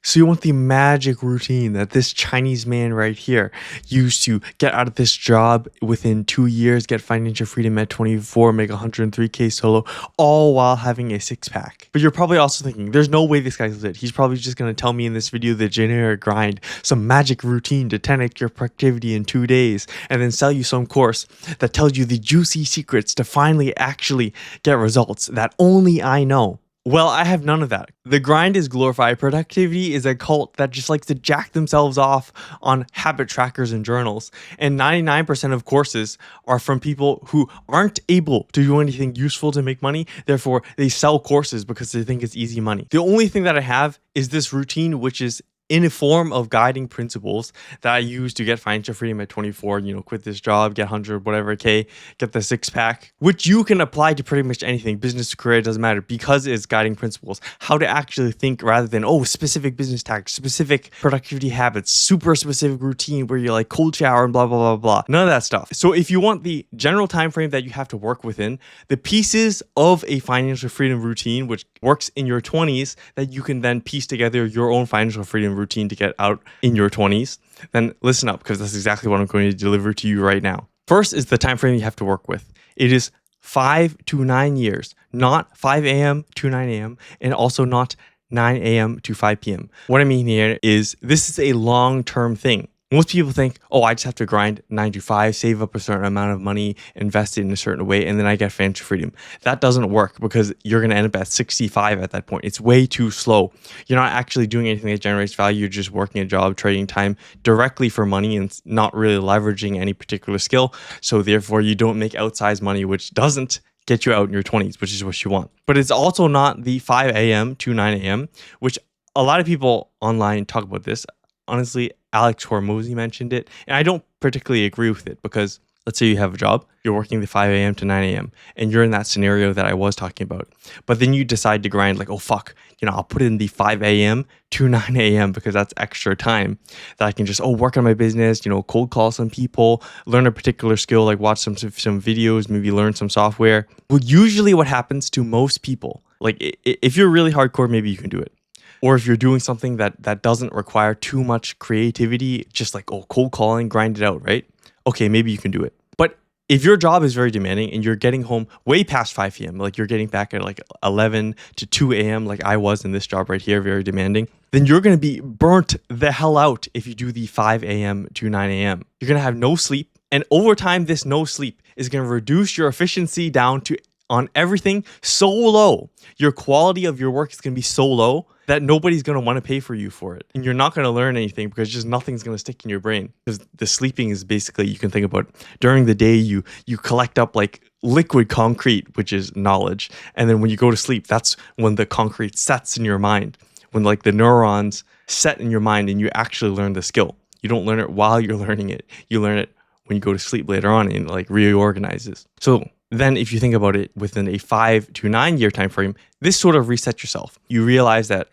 So you want the magic routine that this Chinese man right here used to get out of this job within 2 years, get financial freedom at 24, make 103K solo, all while having a six pack. But you're probably also thinking, there's no way this guy's lit. He's probably just going to tell me in this video the generic grind, some magic routine to 10x your productivity in 2 days, and then sell you some course that tells you the juicy secrets to finally actually get results that only I know. Well, I have none of that. The grind is glorified. Productivity is a cult that just likes to jack themselves off on habit trackers and journals. And 99% of courses are from people who aren't able to do anything useful to make money. Therefore, they sell courses because they think it's easy money. The only thing that I have is this routine, which is in a form of guiding principles that I use to get financial freedom at 24, quit this job, get 100, whatever K, get the six pack, which you can apply to pretty much anything, business, career, doesn't matter, because it's guiding principles, how to actually think rather than, specific business tactics, specific productivity habits, super specific routine where you're like cold shower and blah, blah, blah, blah. None of that stuff. So if you want the general time frame that you have to work within, the pieces of a financial freedom routine, which works in your 20s, that you can then piece together your own financial freedom routine to get out in your 20s, then listen up, because that's exactly what I'm going to deliver to you right now. First is the time frame you have to work with. It is 5 to 9 years, not 5 a.m. to 9 a.m. and also not 9 a.m. to 5 p.m. What I mean here is this is a long-term thing. Most people think, I just have to grind 9 to 5, save up a certain amount of money, invest it in a certain way, and then I get financial freedom. That doesn't work because you're going to end up at 65 at that point. It's way too slow. You're not actually doing anything that generates value. You're just working a job, trading time directly for money and not really leveraging any particular skill. So therefore, you don't make outsized money, which doesn't get you out in your 20s, which is what you want. But it's also not the 5 a.m. to 9 a.m., which a lot of people online talk about this. Honestly, Alex Hormozy mentioned it, and I don't particularly agree with it because let's say you have a job, you're working the 5 a.m. to 9 a.m. and you're in that scenario that I was talking about. But then you decide to grind like, I'll put in the 5 a.m. to 9 a.m. because that's extra time that I can just, work on my business, cold call some people, learn a particular skill, like watch some videos, maybe learn some software. Well, usually what happens to most people, like if you're really hardcore, maybe you can do it. Or if you're doing something that doesn't require too much creativity, just like, cold calling, grind it out, right? Okay, maybe you can do it. But if your job is very demanding and you're getting home way past 5 p.m., like you're getting back at like 11 to 2 a.m., like I was in this job right here, very demanding, then you're going to be burnt the hell out if you do the 5 a.m. to 9 a.m. You're going to have no sleep. And over time, this no sleep is going to reduce your efficiency down to on everything so low. Your quality of your work is going to be so low that nobody's going to want to pay for you for it. And you're not going to learn anything because just nothing's going to stick in your brain. Because the sleeping is basically, you can think about during the day, you collect up like liquid concrete, which is knowledge. And then when you go to sleep, that's when the concrete sets in your mind. When like the neurons set in your mind and you actually learn the skill. You don't learn it while you're learning it. You learn it when you go to sleep later on and like reorganizes. So then if you think about it within a 5 to 9 year time frame, this sort of resets yourself. You realize that,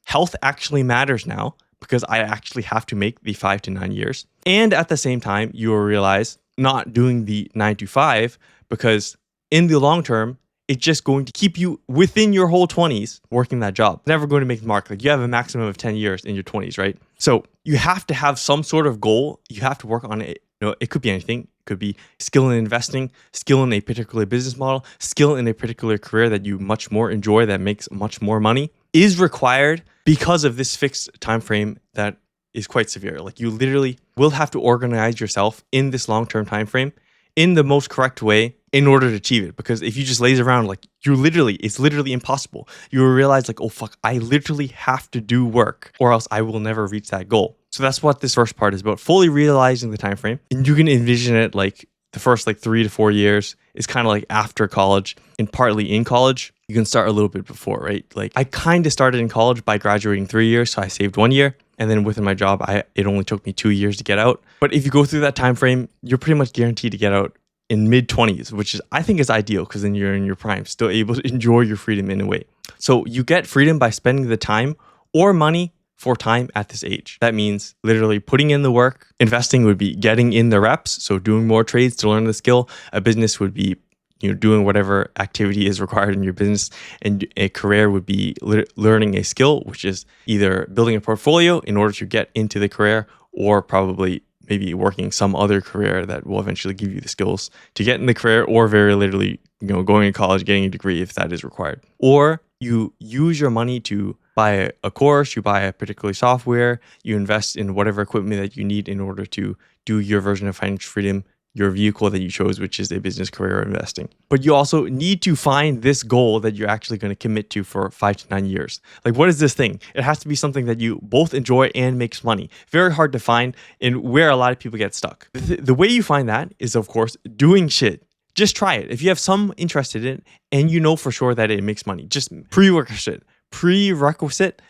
health actually matters now because I actually have to make the 5 to 9 years. And at the same time, you will realize not doing the 9 to 5 because in the long term, it's just going to keep you within your whole 20s working that job. Never going to make the mark. Like you have a maximum of 10 years in your 20s, right? So you have to have some sort of goal. You have to work on it. It could be anything. It could be skill in investing, skill in a particular business model, skill in a particular career that you much more enjoy, that makes much more money, is required because of this fixed time frame that is quite severe. Like you literally will have to organize yourself in this long-term time frame in the most correct way in order to achieve it. Because if you just laze around, like it's literally impossible. You will realize like, I literally have to do work or else I will never reach that goal. So that's what this first part is about, fully realizing the time frame. And you can envision it like the first 3 to 4 years is kind of like after college and partly in college. You can start a little bit before, right? Like I kind of started in college by graduating 3 years. So I saved 1 year. And then within my job, it only took me 2 years to get out. But if you go through that time frame, you're pretty much guaranteed to get out in mid-20s, which I think is ideal because then you're in your prime, still able to enjoy your freedom in a way. So you get freedom by spending the time or money for time at this age. That means literally putting in the work. Investing would be getting in the reps, so doing more trades to learn the skill. A business would be doing whatever activity is required in your business. And a career would be learning a skill, which is either building a portfolio in order to get into the career, or probably maybe working some other career that will eventually give you the skills to get in the career, or very literally, going to college, getting a degree if that is required. Or you use your money to buy a course, you buy a particular software, you invest in whatever equipment that you need in order to do your version of financial freedom, your vehicle that you chose, which is a business, career, or investing. But you also need to find this goal that you're actually going to commit to for 5 to 9 years. Like, what is this thing? It has to be something that you both enjoy and makes money. Very hard to find, and where a lot of people get stuck. The way you find that is, of course, doing shit. Just try it. If you have some interest in it and you know for sure that it makes money, just prerequisite,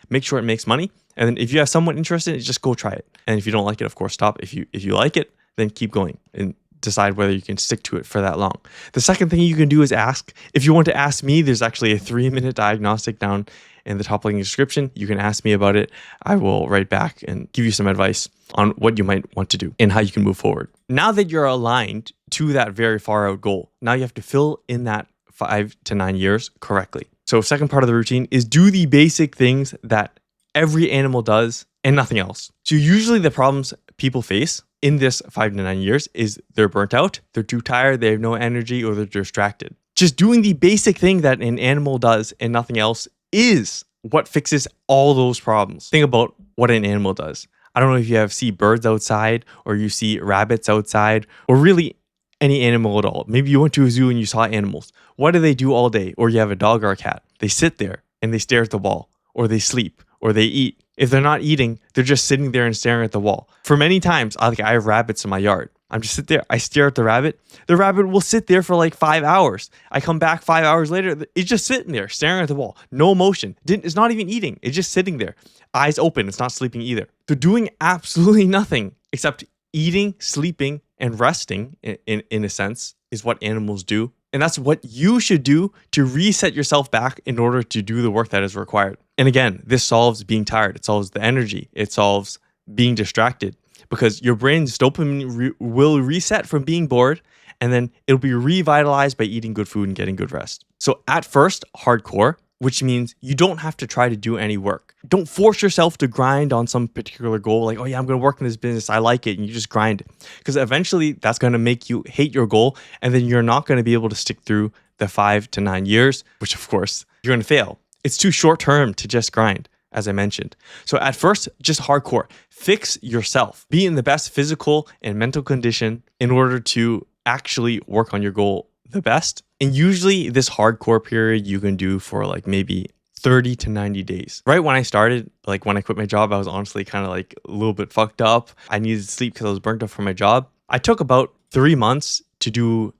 make sure it makes money. And then if you have someone interested in it, just go try it. And if you don't like it, of course, stop. If you like it, then keep going and decide whether you can stick to it for that long. The second thing you can do is ask. If you want to ask me, there's actually a 3-minute diagnostic down in the top link description. You can ask me about it. I will write back and give you some advice on what you might want to do and how you can move forward. Now that you're aligned to that very far out goal, now you have to fill in that 5 to 9 years correctly. So second part of the routine is do the basic things that every animal does and nothing else. So usually the problems people face in this 5 to 9 years is they're burnt out, they're too tired, they have no energy, or they're distracted. Just doing the basic thing that an animal does and nothing else is what fixes all those problems. Think about what an animal does. I don't know if you see birds outside, or you see rabbits outside, or really any animal at all. Maybe you went to a zoo and you saw animals. What do they do all day? Or you have a dog or a cat. They sit there and they stare at the wall, or they sleep, or they eat. If they're not eating, they're just sitting there and staring at the wall. For many times, I have rabbits in my yard. I'm just sit there, I stare at the rabbit. The rabbit will sit there for like 5 hours. I come back 5 hours later, it's just sitting there, staring at the wall. No emotion. It's not even eating. It's just sitting there. Eyes open. It's not sleeping either. They're doing absolutely nothing except eating, sleeping, and resting, in a sense, is what animals do. And that's what you should do to reset yourself back in order to do the work that is required. And again, this solves being tired. It solves the energy. It solves being distracted, because your brain's dopamine will reset from being bored, and then it'll be revitalized by eating good food and getting good rest. So at first, hardcore, which means you don't have to try to do any work. Don't force yourself to grind on some particular goal. Like, oh yeah, I'm going to work in this business. I like it. And you just grind it. Because eventually that's going to make you hate your goal. And then you're not going to be able to stick through the 5 to 9 years, which of course you're going to fail. It's too short term to just grind, as I mentioned. So at first, just hardcore. Fix yourself. Be in the best physical and mental condition in order to actually work on your goal the best. And usually this hardcore period you can do for like maybe 30 to 90 days. Right when I started, like when I quit my job, I was honestly kind of like a little bit fucked up. I needed sleep because I was burnt out from my job. I took about 3 months to do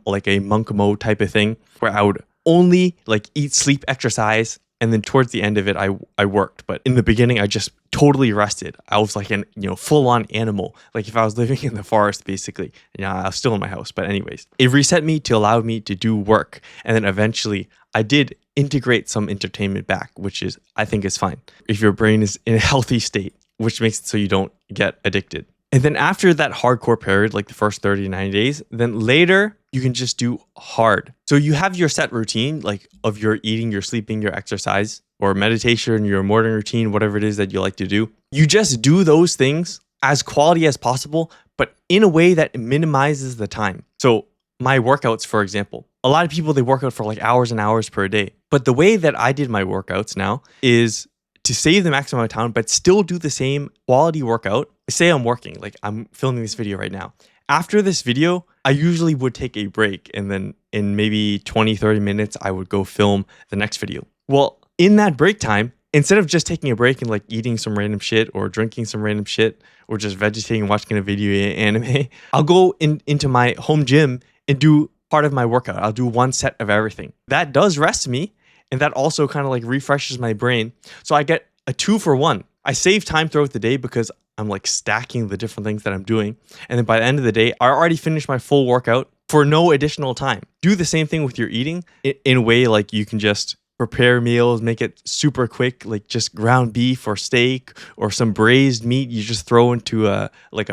like a monk mode type of thing, where I would only like eat, sleep, exercise, and then towards the end of it, I worked. But in the beginning, I just totally rested. I was like an full-on animal. Like if I was living in the forest, basically. I was still in my house. But anyways, it reset me to allow me to do work. And then eventually, I did integrate some entertainment back, which is, I think, is fine if your brain is in a healthy state, which makes it so you don't get addicted. And then after that hardcore period, like the first 30 to 90 days, then later you can just do hard. So you have your set routine, like of your eating, your sleeping, your exercise, or meditation, your morning routine, whatever it is that you like to do. You just do those things as quality as possible, but in a way that minimizes the time. So my workouts, for example, a lot of people, they work out for like hours and hours per day. But the way that I did my workouts now is to save the maximum amount of time, but still do the same quality workout. Say I'm working, like I'm filming this video right now. After this video, I usually would take a break, and then in maybe 20, 30 minutes, I would go film the next video. Well, in that break time, instead of just taking a break and like eating some random shit or drinking some random shit or just vegetating and watching a video anime, I'll go into my home gym and do part of my workout. I'll do one set of everything. That does rest me, and that also kind of like refreshes my brain. So I get a 2-for-1. I save time throughout the day because I'm like stacking the different things that I'm doing. And then by the end of the day, I already finished my full workout for no additional time. Do the same thing with your eating in a way like you can just prepare meals, make it super quick, like just ground beef or steak or some braised meat. You just throw into a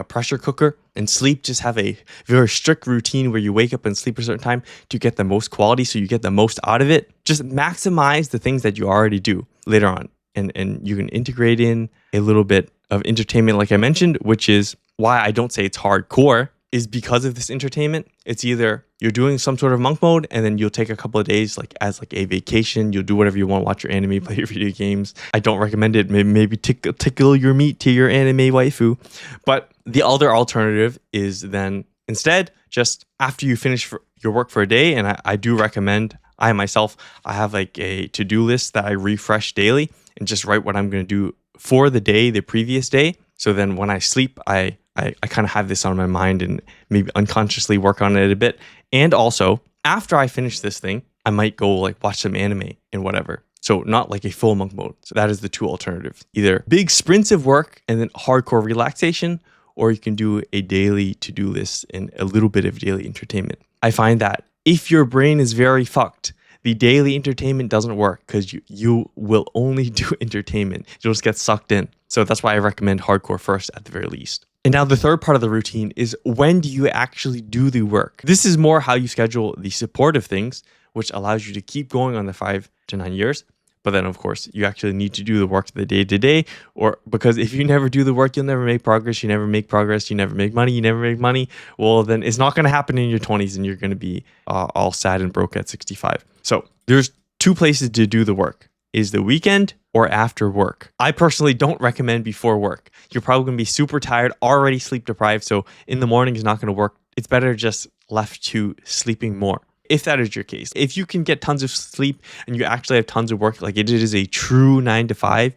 pressure cooker. And sleep, just have a very strict routine where you wake up and sleep a certain time to get the most quality, so you get the most out of it. Just maximize the things that you already do later on. And you can integrate in a little bit of entertainment, like I mentioned, which is why I don't say it's hardcore, is because of this entertainment. It's either you're doing some sort of monk mode and then you'll take a couple of days as a vacation. You'll do whatever you want, watch your anime, play your video games. I don't recommend it. Maybe tickle your meat to your anime waifu. But the other alternative is then instead, just after you finish your work for a day, and I do recommend, I myself, I have like a to-do list that I refresh daily and just write what I'm going to do for the day, the previous day. So then when I sleep, I kind of have this on my mind and maybe unconsciously work on it a bit. And also, after I finish this thing, I might go watch some anime and whatever. So not like a full monk mode. So that is the two alternatives. Either big sprints of work and then hardcore relaxation, or you can do a daily to-do list and a little bit of daily entertainment. I find that if your brain is very fucked, the daily entertainment doesn't work because you will only do entertainment. You'll just get sucked in. So that's why I recommend hardcore first at the very least. And now the third part of the routine is, when do you actually do the work? This is more how you schedule the supportive things, which allows you to keep going on the 5 to 9 years. But then, of course, you actually need to do the work the day to day, or because if you never do the work, you'll never make progress. You never make progress. You never make money. You never make money. Well, then it's not going to happen in your 20s, and you're going to be all sad and broke at 65. So there's two places to do the work: is the weekend or after work. I personally don't recommend before work. You're probably going to be super tired, already sleep deprived. So in the morning is not going to work. It's better just left to sleeping more. If that is your case, if you can get tons of sleep and you actually have tons of work, like it is a true 9 to 5,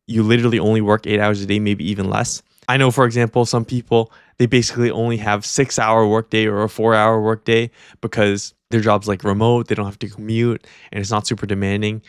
you literally only work 8 hours a day, maybe even less. I know, for example, some people, they basically only have 6-hour workday or a 4-hour workday because their job's remote, they don't have to commute, and it's not super demanding.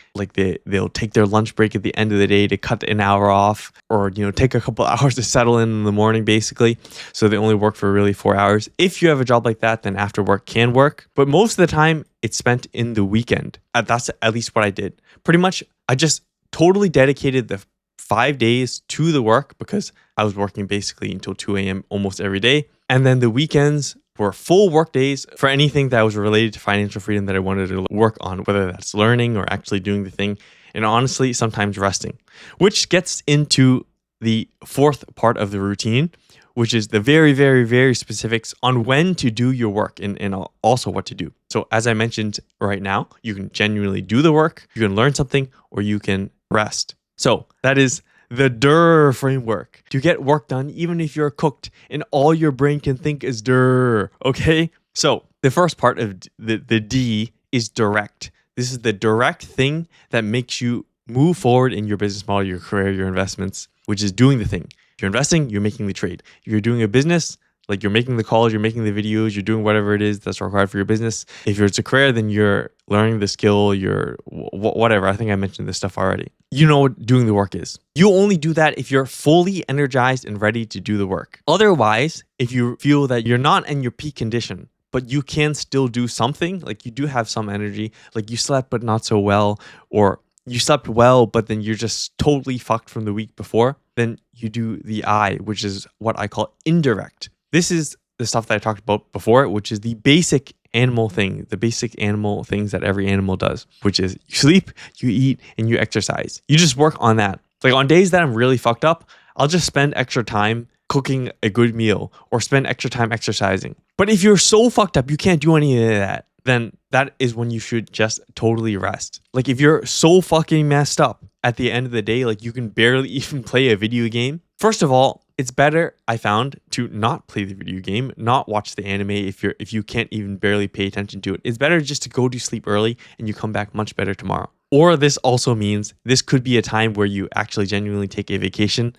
They'll take their lunch break at the end of the day to cut an hour off, or take a couple hours to settle in the morning, basically. So they only work for really 4 hours. If you have a job like that, then after work can work. But most of the time, it's spent in the weekend. That's at least what I did. Pretty much, I just totally dedicated the 5 days to the work because I was working basically until 2 a.m. almost every day. And then the weekends were full work days for anything that was related to financial freedom that I wanted to work on, whether that's learning or actually doing the thing. And honestly, sometimes resting, which gets into the fourth part of the routine, which is the very, very, very specifics on when to do your work and also what to do. So as I mentioned right now, you can genuinely do the work, you can learn something, or you can rest. So that is the D.I.R framework to get work done, even if you're cooked and all your brain can think is D.I.R. Okay? So the first part of the D is direct. This is the direct thing that makes you move forward in your business model, your career, your investments, which is doing the thing. If you're investing, you're making the trade. If you're doing a business, you're making the calls, you're making the videos, you're doing whatever it is that's required for your business. If it's a career, then you're learning the skill, you're whatever. I think I mentioned this stuff already. You know what doing the work is. You only do that if you're fully energized and ready to do the work. Otherwise, if you feel that you're not in your peak condition, but you can still do something, you do have some energy, you slept but not so well, or you slept well, but then you're just totally fucked from the week before, then you do the I, which is what I call indirect. This is the stuff that I talked about before, which is the basic animal thing, the basic animal things that every animal does, which is you sleep, you eat, and you exercise. You just work on that. On days that I'm really fucked up, I'll just spend extra time cooking a good meal or spend extra time exercising. But if you're so fucked up, you can't do any of that, then that is when you should just totally rest. If you're so fucking messed up at the end of the day, you can barely even play a video game. First of all, it's better, I found, to not play the video game, not watch the anime if you can't even barely pay attention to it. It's better just to go to sleep early and you come back much better tomorrow. Or this also means this could be a time where you actually genuinely take a vacation.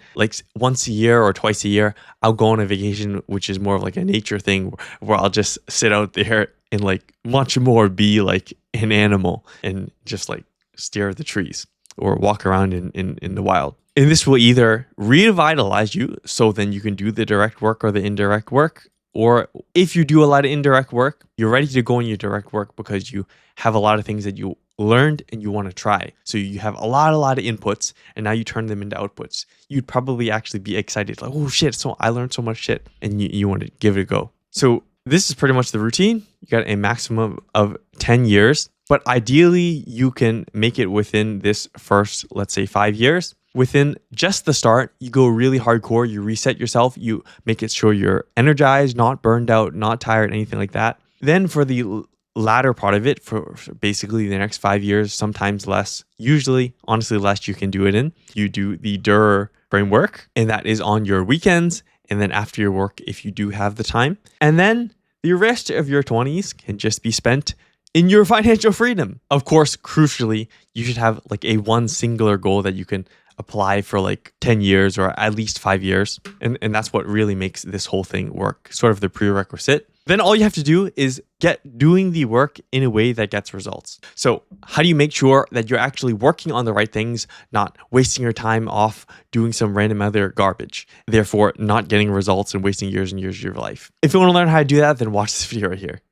Once a year or twice a year, I'll go on a vacation, which is more of a nature thing where I'll just sit out there and much more be an animal and just stare at the trees or walk around in the wild. And this will either revitalize you, so then you can do the direct work or the indirect work. Or if you do a lot of indirect work, you're ready to go in your direct work because you have a lot of things that you learned and you want to try. So you have a lot of inputs and now you turn them into outputs. You'd probably actually be excited, like, oh shit, so I learned so much shit, and you want to give it a go. So this is pretty much the routine. You got a maximum of 10 years, but ideally you can make it within this first, let's say 5 years. Within just the start, you go really hardcore, you reset yourself, you make it sure you're energized, not burned out, not tired, anything like that. Then for the latter part of it, for basically the next 5 years, sometimes less, usually, honestly, less you can do it in. You do the D.I.R framework, and that is on your weekends, and then after your work, if you do have the time. And then the rest of your 20s can just be spent in your financial freedom. Of course, crucially, you should have like a one singular goal that you can apply for like 10 years or at least 5 years. And that's what really makes this whole thing work, sort of the prerequisite. Then all you have to do is get doing the work in a way that gets results. So how do you make sure that you're actually working on the right things, not wasting your time off doing some random other garbage, therefore not getting results and wasting years and years of your life? If you want to learn how to do that, then watch this video right here.